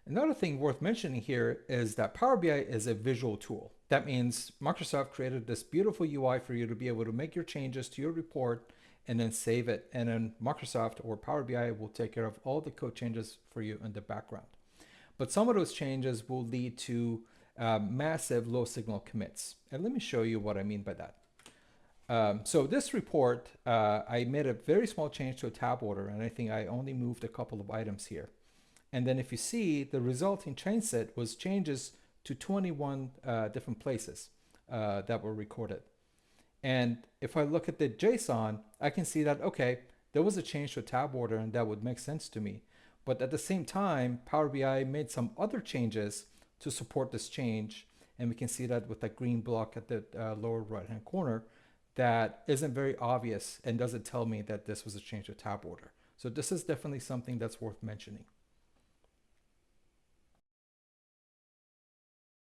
Another thing worth mentioning here is that Power BI is a visual tool. That means Microsoft created this beautiful UI for you to be able to make your changes to your report and then save it. And then Microsoft or Power BI will take care of all the code changes for you in the background. But some of those changes will lead to massive low signal commits. And let me show you what I mean by that. So this report, I made a very small change to a tab order, and I think I only moved a couple of items here. And then if you see, the resulting change set was changes to 21 different places that were recorded. And if I look at the JSON, I can see that, okay, there was a change to a tab order and that would make sense to me. But at the same time, Power BI made some other changes to support this change. And we can see that with that green block at the lower right-hand corner that isn't very obvious and doesn't tell me that this was a change to tab order. So this is definitely something that's worth mentioning.